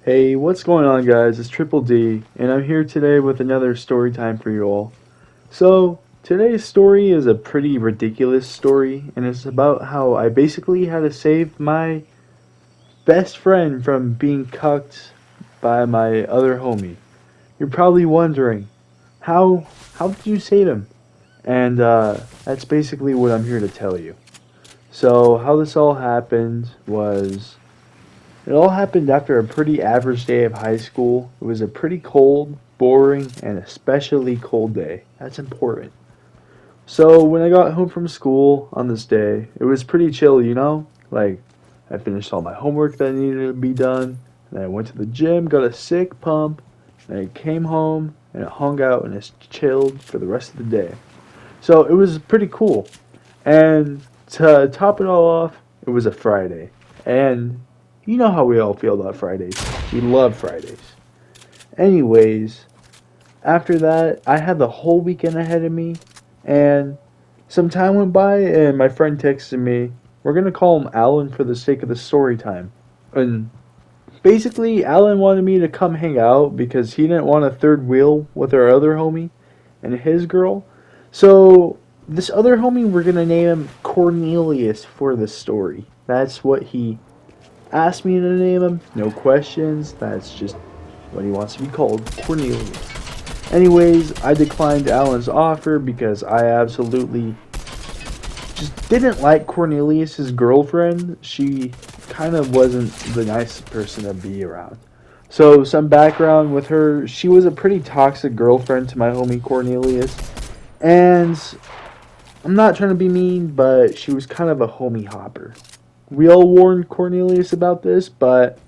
Hey, what's going on, guys? It's Triple D, and I'm here today with another story time for you all. So, today's story is a pretty ridiculous story, and it's about how I basically had to save my best friend from being cucked by my other homie. You're probably wondering, how did you save him? And that's basically what I'm here to tell you. So, how this all happened was it all happened after a pretty average day of high school. It was a pretty cold, boring, and especially cold day. That's important. So when I got home from school on this day, it was pretty chill, you know? Like, I finished all my homework that needed to be done, and I went to the gym, got a sick pump, and I came home and I hung out and just chilled for the rest of the day. So it was pretty cool. And to top it all off, it was a Friday. And you know how we all feel about Fridays. We love Fridays. Anyways, after that, I had the whole weekend ahead of me, and some time went by, and my friend texted me. We're gonna call him Alan for the sake of the story time. And basically, Alan wanted me to come hang out because he didn't want a third wheel with our other homie and his girl. So, this other homie, we're gonna name him Cornelius for the story. That's what he asked me to name him. No questions. That's just what he wants to be called, Cornelius. Anyways, I declined Alan's offer because I absolutely just didn't like Cornelius's girlfriend. She kind of wasn't the nicest person to be around. So, some background with her, she was a pretty toxic girlfriend to my homie Cornelius. And I'm not trying to be mean, but she was kind of a homie hopper. We all warned Cornelius about this, but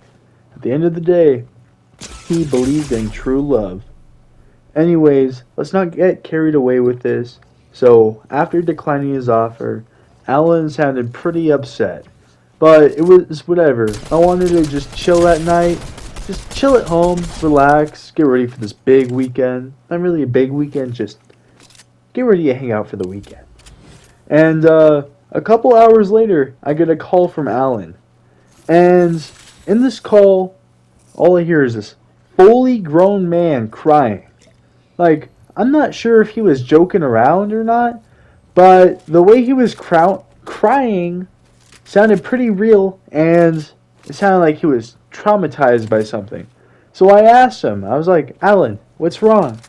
at the end of the day, he believed in true love. Anyways, let's not get carried away with this. So, after declining his offer, Alan sounded pretty upset. But it was whatever. I wanted to just chill that night. Just chill at home, relax, get ready for this big weekend. Not really a big weekend, just get ready to hang out for the weekend. And a couple hours later, I get a call from Alan. And in this call, all I hear is this fully grown man crying. Like, I'm not sure if he was joking around or not, but the way he was crying sounded pretty real, and it sounded like he was traumatized by something. So I asked him, I was like, Alan, what's wrong?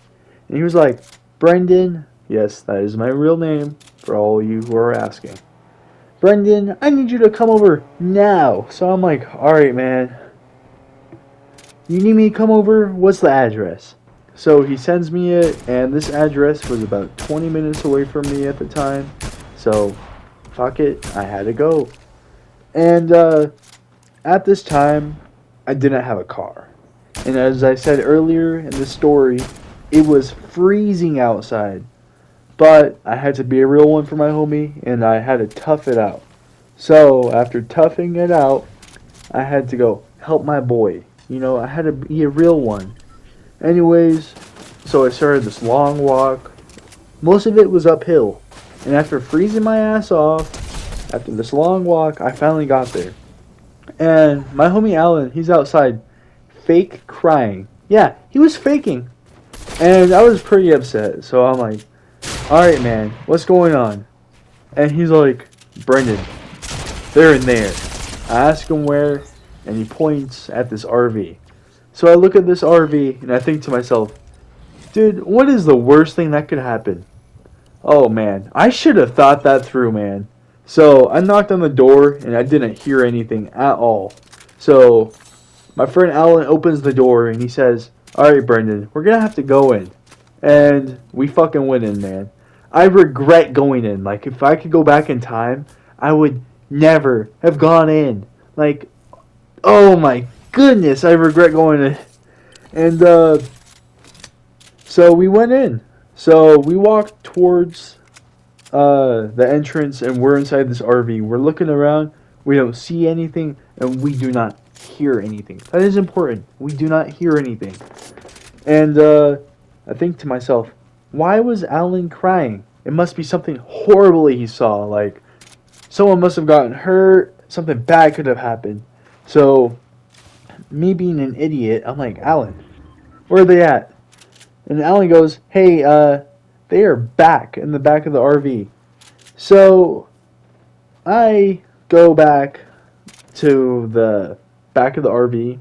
And he was like, Brendan, yes, that is my real name for all you who are asking. Brendan, I need you to come over now. So I'm like, alright, man. You need me to come over? What's the address? So he sends me it, and this address was about 20 minutes away from me at the time. So, fuck it, I had to go. And at this time, I didn't have a car. And as I said earlier in the story, it was freezing outside. But I had to be a real one for my homie, and I had to tough it out. So, after toughing it out, I had to go help my boy. You know, I had to be a real one. Anyways, so I started this long walk. Most of it was uphill. And after freezing my ass off, after this long walk, I finally got there. And my homie Alan, he's outside, fake crying. Yeah, he was faking. And I was pretty upset. So I'm like, alright, man, what's going on? And he's like, Brendan, they're in there. I ask him where, and he points at this RV. So I look at this RV, and I think to myself, dude, what is the worst thing that could happen? Oh, man, I should have thought that through, man. So I knocked on the door, and I didn't hear anything at all. So my friend Alan opens the door, and he says, alright, Brendan, we're going to have to go in. And we fucking went in, man. I regret going in. Like, if I could go back in time, I would never have gone in. Like, oh my goodness, I regret going in. And, so we went in. So we walked towards the entrance, and we're inside this RV. We're looking around. We don't see anything, and we do not hear anything. That is important. We do not hear anything. And I think to myself, why was Alan crying? It must be something horrible he saw. Like, someone must have gotten hurt. Something bad could have happened. So me being an idiot, I'm like, Alan, where are they at? And Alan goes, hey, they are back in the back of the RV. So I go back to the back of the RV,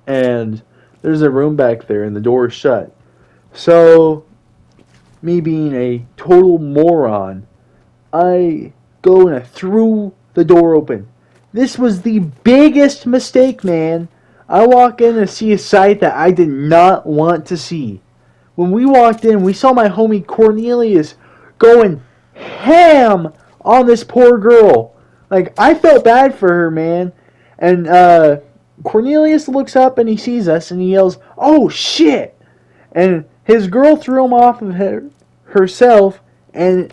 and there's a room back there, and the door is shut. So, me being a total moron, I go and I threw the door open. This was the biggest mistake, man. I walk in and see a sight that I did not want to see. When we walked in, we saw my homie Cornelius going ham on this poor girl. Like, I felt bad for her, man. And Cornelius looks up and he sees us and he yells, "Oh shit!" And his girl threw him off of herself, and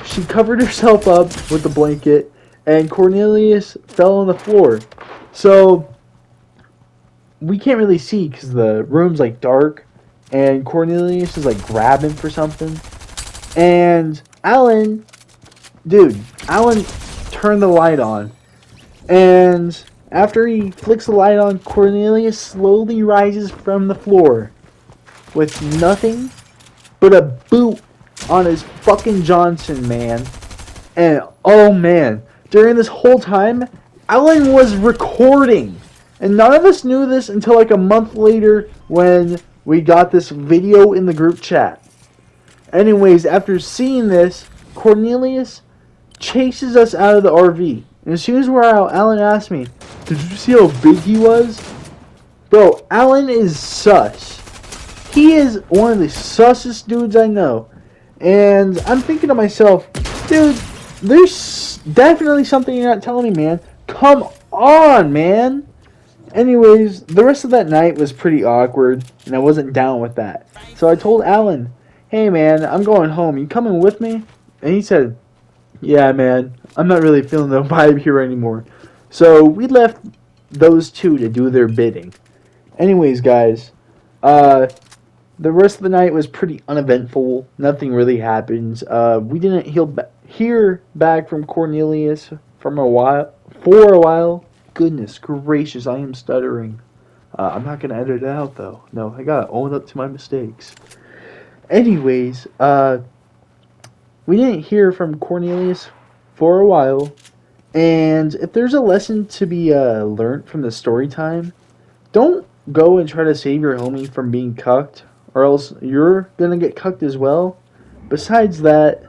she covered herself up with the blanket, and Cornelius fell on the floor. So we can't really see because the room's like dark, and Cornelius is like grabbing for something. And Alan turned the light on, and after he flicks the light on, Cornelius slowly rises from the floor with nothing but a boot on his fucking Johnson, man. And oh man, during this whole time, Alan was recording. And none of us knew this until like a month later when we got this video in the group chat. Anyways, after seeing this, Cornelius chases us out of the RV. And as soon as we're out, Alan asked me, "Did you see how big he was?" Bro, Alan is sus. He is one of the sussest dudes I know. And I'm thinking to myself, dude, there's definitely something you're not telling me, man. Come on, man. Anyways, the rest of that night was pretty awkward, and I wasn't down with that. So I told Alan, "Hey, man, I'm going home. You coming with me?" And he said, "Yeah, man, I'm not really feeling the vibe here anymore." So we left those two to do their bidding. Anyways, guys, the rest of the night was pretty uneventful. Nothing really happened. We didn't hear back from Cornelius for a while. Goodness gracious, I am stuttering. I'm not going to edit it out, though. No, I got to own up to my mistakes. Anyways, we didn't hear from Cornelius for a while. And if there's a lesson to be learned from the story time, don't go and try to save your homie from being cucked, or else you're going to get cucked as well. Besides that,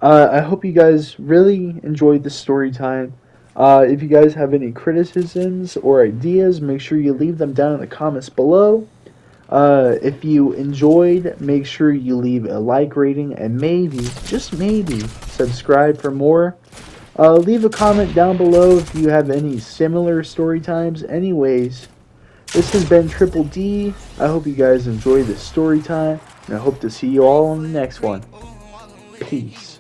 I hope you guys really enjoyed this story time. If you guys have any criticisms or ideas, make sure you leave them down in the comments below. If you enjoyed, make sure you leave a like rating and maybe, just maybe, subscribe for more. Leave a comment down below if you have any similar story times. Anyways, this has been Triple D. I hope you guys enjoyed this story time, and I hope to see you all on the next one. Peace.